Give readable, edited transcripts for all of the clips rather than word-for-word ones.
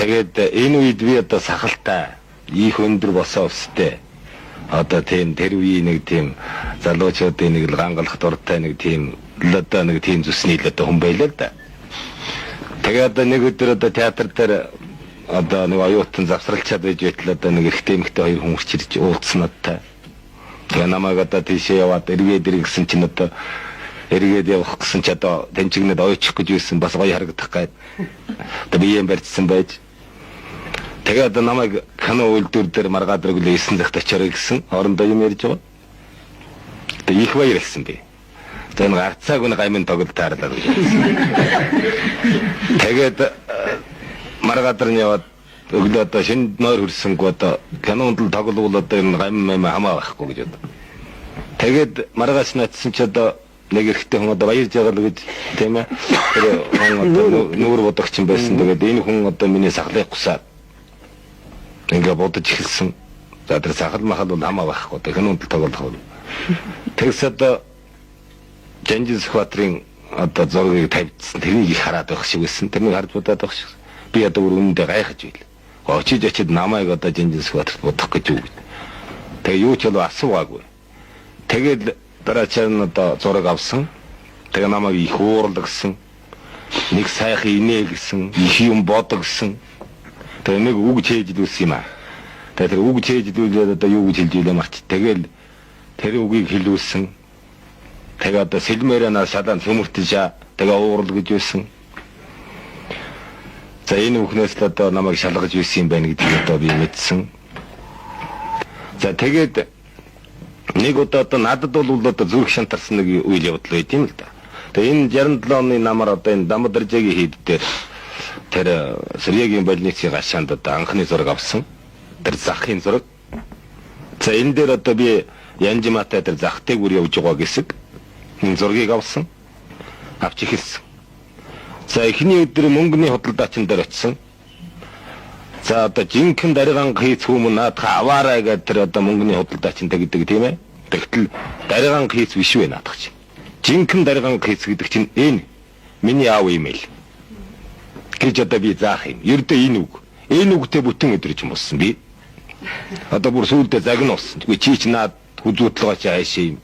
Тэгээд энэ үед би одоо сахалтай их өндөр босоо өстэй. Одоо тийм тэр үеийн нэг тийм залуучуудын нэг л гангалах дуртай нэг тийм л одоо нэг тийм зүсний л одоо хүн байлаа л да. Тэгээд одоо нэг өдөр одоо театр дээр одоо нэг оюутан завсралчаад байж байтал одоо нэг эрэгтэй эмэгтэй хоёр хүн урчирч уулзсан надтай. Тэгээ намайг одоо тийшээ яваад эргээд иргэсэн чинь одоо эргээд явах гэсэн ч одоо тэнцэгнэд ойчих гэж байсан бас гоё харагдах гээд одоо биеэм барьцсан байж. Тэгээ одоо намайг кино үйлдвэр дээр маргаад өглөө 9 цагт очиорой гэсэн хоорондоо юм ярьж байгаа. Тэгээ их баяр хэлсэн би. Тэгээ нэг арцааг нэг гаймын тоглолт таарлаа гэж. Тэгээд маргаад нар яваад өглөө одоо шинэ нойр хөрсөнгөө одоо кинонд л тоглол одоо энэ гайм хамаа байхгүй гэж одоо. Тэгээд маргаас натсан ч одоо нэг ихтэй хүн одоо баярж байгаа л гэж тийм ээ. Тэр хүн одоо нүүр бодогч юм байсан. Тэгээд энэ хүн одоо миний сахлыг гусаад ингээ бодож эхэлсэн. За тэр сахал махал бол хамаа байхгүй. Тэр хүн л тоглох бол. Тэгс одоо Жанжин Сүхбаатарын одоо зургийг тавьдсан. Тэрнийг их хараад байх шиг байсан. Тэрнийг харж бодоод байх шиг. Би одоо үнэндээ гайхаж байл. Очиж намайг одоо Жанжин Сүхбаатарт бодох гэж юу гэв. Тэгээ юу ч болов асуугаагүй. Тэгээд дараачаар нь одоо зураг авсан. Тэгээ намайг их уурал гэсэн. Нэг сайхан инээ гэсэн. Их юм бодог гэсэн. Тэгээ нэг үг чээж дүүс юм аа. Тэгээ тэр үг чээж дүүлээд одоо юу гэж хэлж илээ марч. Тэгээл тэр үгийг хэлүүлсэн. Тэгээ одоо сэлмээрээ наа шалан төмөртөж тэгээ уурал гэж байсан. За энэ бүхнээс л одоо намайг шалгаж ирсэн юм байна гэдгийг одоо би мэдсэн. За тэгээд нэг удаа одоо надад бол одоо зүрх шантарсан нэг үйл явдал байт юм л да. Тэгээ энэ 67 оны намар одоо энэ Дамбадаржагийн хийд дээр тэр Сэрьягийн больницын гашаанд одоо анхны зураг авсан. Тэр захын зураг. За энэ дээр одоо би Янжимаатай тэр захтыг үр явж байгаа гэсэг энэ зургийг авсан. Авч ихэлсэн. За эхний өдөр мөнгөний худалдаачин дээр очисон. За одоо жинхэнэ даригаан хийц хүмүүс наадах аваарай гэдэг тэр одоо мөнгөний худалдаачинтай гэдэг тийм ээ. Тэгтэл даригаан хийц биш вэ наадах чинь. Жинхэнэ даригаан хийц гэдэг чинь энэ миний аав юм ээ. Гэж одоо би заах юм. Ердөө энэ үг. Энэ үгтэй бүтэн өдрөж юмсан би. Одоо бүр сүүлдээ загнуулсан. Үгүй чи ч наад хүзүүтлгаач аашаа юм.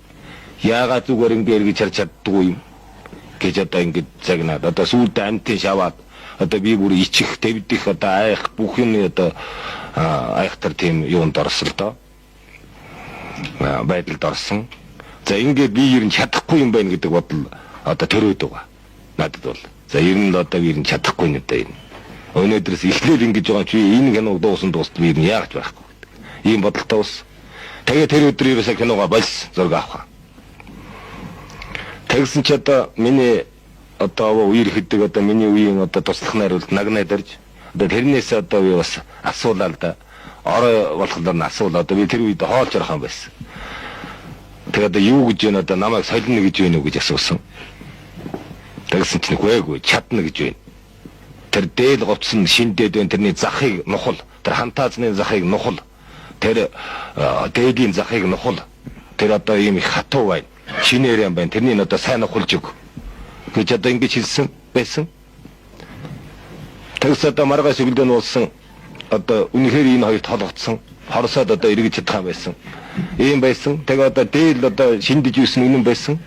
Яагаад зүгээр ингэ эргэж харж чаддгүй юм. Гэж одоо ингэ загнаад одоо сүүлдээ амтын шаваад одоо би бүр ичих твдих одоо айх бүх юм одоо айхтар тийм юунд орсон л доо. Байдалд орсон. За ингээд би ер нь чадахгүй юм байна гэдэг бодол одоо төрөөд байгаа. Надад бол. За ер нь одоо би ер нь чадахгүй юм да энэ. Өнөөдрөөс эхлээл ингэж байгаа чи энэ киног дуусан дуустал би ер нь яагаад байхгүй гэдэг. Ийм бодолтой ус. Тэгээ тэр өдөр ерөөсөө киногоо больс зураг авах. Тэгсэн ч одоо миний одоо үер хэдэг одоо миний үеийн одоо туслах найруулт нагнаа дэрж одоо тэрнээс одоо би бас асуулаа л да. Орой болохоор нь асуулаа одоо би тэр үед хоолж орох юм байсан. Тэгээ одоо юу гэж вэ одоо намайг солино гэж вэ гэж асуусан. Тэгсэн чинь үгүй чадна гэж байна. Тэр дээл говцсон шиндээд байна тэрний захыг нухал тэр хантаазны захыг нухал тэр дээдийн захыг нухал тэр одоо ийм их хатуу байна. Шинээр юм байна. Тэрний одоо сайн ухалж өг. Гэж одоо ингэж хэлсэн байсан. Тэгс одоо маргааш өглөө нь уулсан одоо үнэхээр энэ хоёрт холгоцсон. Хорсоод одоо эргэж чадах юм байсан. Ийм байсан. Тэгээ одоо дээл одоо шиндэж юусэн үнэн байсан.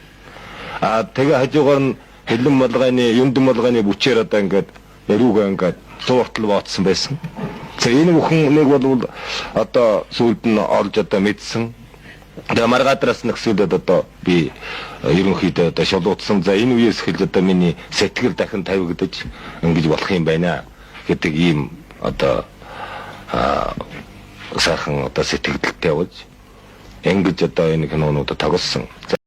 Тэгээ хажуугаар нь хилэн малгайны юндэн малгайны бүчээр одоо ингээд яруугаа ингээд сууртал бооцсон байсан. За энэ бүхэн нэг бол одоо сүүлд нь олж одоо мэдсэн. Тэгээ маргаадраас нэгсүүлээд одоо би ерөнхийдөө одоо шулуудсан. За энэ үеэс эхэлж одоо миний сэтгэл дахин тавигдаж ингэж болох юм байна гэдэг ийм одоо сайхан одоо сэтгэлдэлтэй болж ингэж одоо энэ кинонуудад тоглосон.